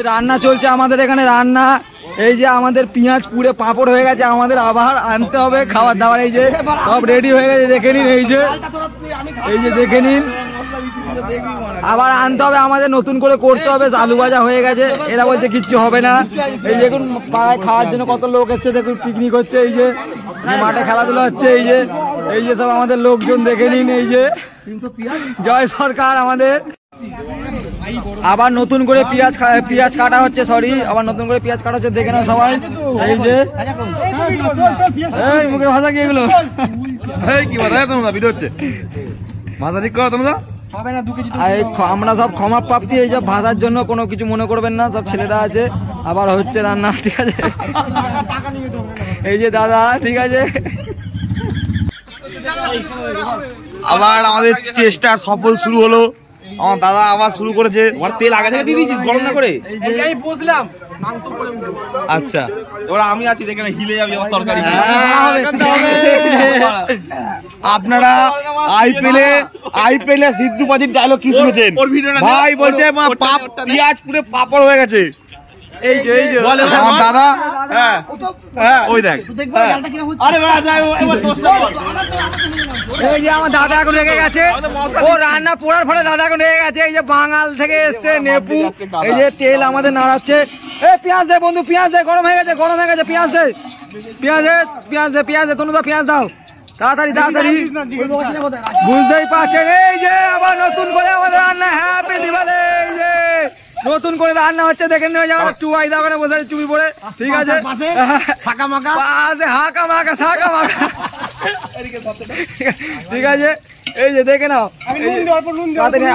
রান্না চলছে আমাদের এখানে রান্না। এই যে আমাদের পেঁয়াজ পুড়ে পাঁপড় হয়ে গেছে, আমাদের আবার আনতে হবে খাবার দাবার। এই যে সব রেডি হয়ে গেছে, দেখে নিন। এই যে দেখে নিন, আবার আনতে হবে আমাদের, নতুন করে করতে হবে। আলু ভাজা হয়ে গেছে, এরা বলছে কিচ্ছু হবে না। এই দেখুন পাড়ায় খাওয়ার জন্য কত লোক এসছে, দেখুন পিকনিক হচ্ছে। এই যে মাঠে খেলাধুলা হচ্ছে। এই যে সব আমাদের লোকজন দেখে নিন। এই যে জয় সরকার আমাদের। আবার নতুন করে পেঁয়াজ কাটা হচ্ছে, সরি আবার নতুন করে পেঁয়াজ কাটা হচ্ছে, দেখে নাও সবাই। এই যে মুখের ভাষা কি এগুলো, কি ভাষা তোমরা ভিডিও হচ্ছে, ভাষা ঠিক করো তোমরা। আমরা সব ক্ষমা প্রাপ্তি এই সব ভাষার জন্য, কোনো কিছু মনে করবেন না, সব ছেলেরা আছে। আবার হচ্ছে রান্না, ঠিক আছে। এই যে দাদা, ঠিক আছে। আবার আমাদের চেষ্টা সফল শুরু হলো। আমার দাদা আবার শুরু করেছে। আমার তেল আগে থেকে দিয়ে দিয়েছিস গরম না করে? আমি বসলাম মাংস করে। আচ্ছা, এবার আমি আছি, দেখে না হিলে যাবে আমার তরকারি। আপনারা আইপিএলে সিদ্ধু বাজির ডায়লগ কি শুনেছেন ভাই? বলছে পেঁয়াজ পুরো পাপড় হয়ে গেছে। এই যে আমার দাদা, হ্যাঁ ওই দেখ। এই যে আমার দাদা এখন রেগে গেছে, ও রান্না পোড়ার ফলে দাদা এখন রেগে গেছে। এই যে বাঙাল থেকে এসছে নেপু। এই যে তেল আমাদের নাড়াচ্ছে। পেঁয়াজ দে বন্ধু, পেঁয়াজ দে, গরম হয়ে গেছে পেঁয়াজ দে, পেঁয়াজ দে তনুদা, পেঁয়াজ দাও তাড়াতাড়ি। বুঝতেই পারছেন, এই যে আবার নতুন করে আমাদের রান্না। হ্যাপি দিওয়ালি। এই যে নতুন করে রান্না হচ্ছে, দেখেন চুয়াই দোকানে বসে আছে চুপি পড়ে, ঠিক আছে। ঠিক আছে, এই যে দেখে নাও।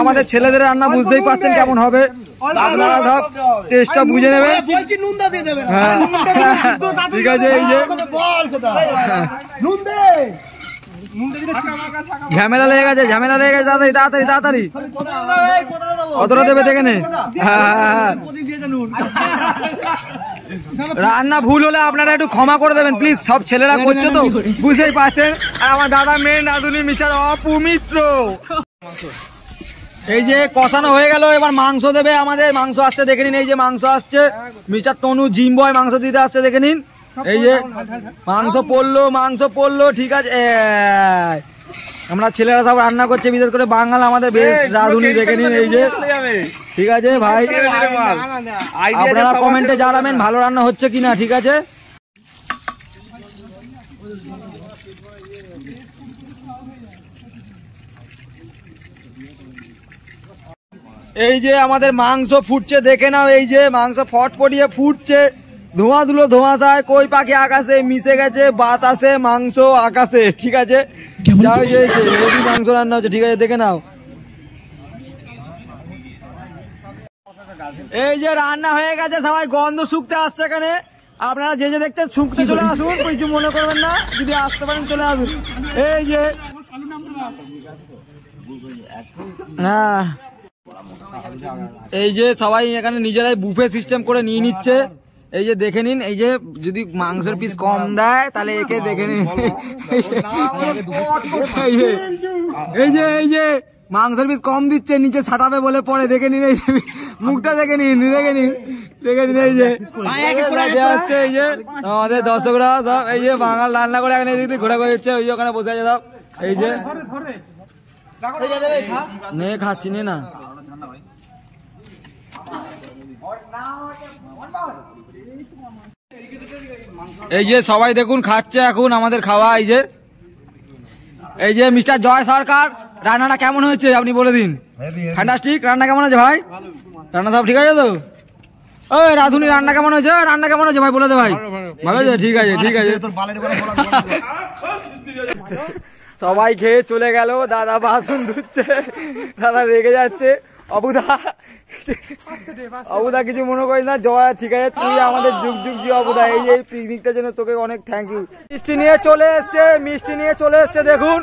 আমাদের ছেলেদের রান্না বুঝতেই পারছেন কেমন হবে, আপনারা সব টেস্টটা বুঝে নেবেন। হ্যাঁ ঠিক আছে। এই যে ঝামেলা লেগে গেছে, তাড়াতাড়ি কতটা দেবে দেখে নে। রান্না ভুল হলে আপনারা একটু ক্ষমা করে দেবেন প্লিজ, সব ছেলেরা করছে তো, বুঝতেই পারছেন। আর আমার দাদা মেন রাঁধুনি মিস্টার অপুমিত্র। এই যে কষানো হয়ে গেল, এবার মাংস দেবে আমাদের। মাংস আসছে, দেখে নিন। এই যে মাংস আসছে, মিস্টার তনু জিম বয় মাংস দিতে আসছে, দেখে নিন। এই যে মাংস পড়লো, ঠিক আছে। আমরা ছেলেরা সব রান্না করছে, বিশেষ করে বাঙাল আমাদের বেশ রাঁধুনি, দেখে নিন। এই যে ঠিক আছে ভাই, আপনারা কমেন্টে জানাবেন ভালো রান্না হচ্ছে কিনা, ঠিক আছে। এই যে আমাদের মাংস ফুটছে, দেখে নাও। এই যে মাংস ফটফটিয়ে ফুটছে, ধোঁয়া ধুলো ধোঁয়াশায় কই পাখি আকাশে মিশে গেছে, বাতাসে মাংস আকাশে, ঠিক আছে। মাংস রান্না হচ্ছে, ঠিক আছে, দেখে নাও। এই যে রান্না হয়ে গেছে, সবাই গন্ধ শুকতে আসছে এখানে। আপনারা যে দেখতে শুকতে চলে আসুন, কিছু মনে করবেন না, যদি আসতে পারেন চলে আসুন। এই যে হ্যাঁ, এই যে সবাই এখানে নিজেরাই বুফে সিস্টেম করে নিয়ে নিচ্ছে। এই যে দেখে নিন, এই যে যদি মাংসের পিস কম দেয় তাহলে একে দেখে নিন। এই যে মাংসের পিস কম দিচ্ছে, নিচে সাটাবে বলে পরে, দেখে নিন। এই মুখটা দেখে নিন। এই যে হচ্ছে, এই যে আমাদের দর্শকরা সব এই যে বাঙাল রান্না করে এখানে ঘোরাঘুরি হচ্ছে, ওই ওখানে বসে আছে সব। এই যে নে খাচ্ছি না। এই যে সবাই দেখুন খাচ্ছে এখন আমাদের খাওয়া। এই যে মিস্টার জয় সরকার, রান্নাটা কেমন হয়েছে আপনি বলে দিন। ফ্যান্টাস্টিক। রান্না কেমন আছে ভাই? রান্না সব ঠিক আছে তো? ওই রাধুনি রান্না কেমন হয়েছে? ভাই বলে দে ভাই। ভালো আছে, ঠিক আছে। সবাই খেয়ে চলে গেল, দাদা বাসন ধুচ্ছে, দাদা রেগে যাচ্ছে। অবুদা কিছু মনে করিস না, জয় ঠিক আছে, তুই আমাদের যুগ জি অবুদা। এই পিকনিকটার জন্য তোকে অনেক থ্যাংক ইউ। মিষ্টি নিয়ে চলে এসছে, দেখুন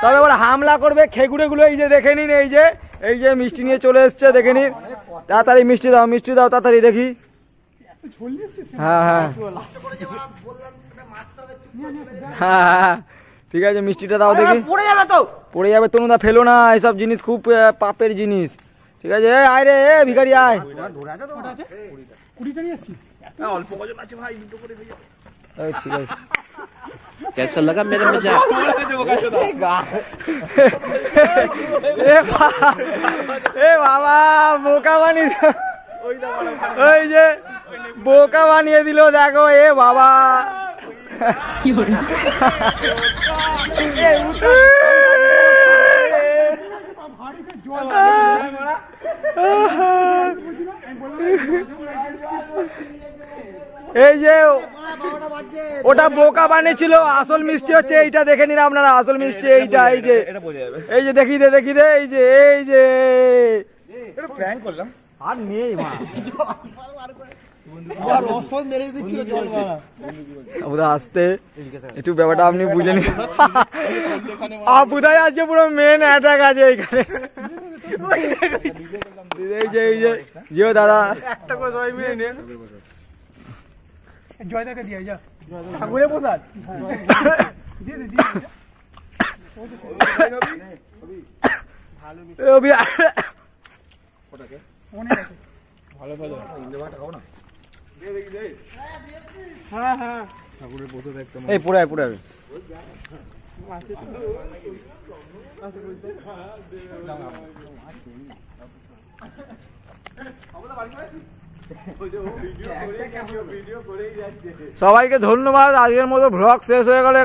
সব এবার হামলা করবে খেগুড়ে গুলো। এই যে দেখে নিন, এই যে মিষ্টি নিয়ে চলে এসছে, দেখে নিন। তাড়াতাড়ি মিষ্টি দাও তাড়াতাড়ি দেখি। হ্যাঁ ঠিক আছে, মিষ্টিটা দাও দেখি। পড়ে যাবে তনুদা, ফেলো না, এসব জিনিস খুব পাপের জিনিস। ঠিক আছে আয় রে ভিখারি আয়। কুড়িটা নিয়ে আসছিস? অল্প কজন আছে ভাই, দুটো করে হয়ে যাবে। এই ঠিক আছে कैसा लगा मेरा मजाक? এ বাবা বোকা বানিয়ে ওই যে বোকা বানিয়ে দিল দেখো এ বাবা। এই যে ওটা বোকা বানিয়েছিল, আসল মিষ্টি হচ্ছে এইটা, দেখে নিন আপনারা আসল মিষ্টি এইটা। এই যে এটা বোঝা যাবে। এই যে দেখি দে এই যে এটা প্র্যাঙ্ক করলাম। আর নেই মা আসতে একটু ব্যাপারটা আপনি বুঝে নিন। বুধাই আজকে পুরো মেন অ্যাটাক আছে এইখানে। এই যে জিও দাদা একটা করে সবাই মিলে নিন। জয়দাকে দিয়ে যা ঠাকুরে প্রসাদ দিয়ে দে এই পুরাই সবাইকে ধন্যবাদ। আজকের মতো ভ্লগ শেষ হয়ে গেল।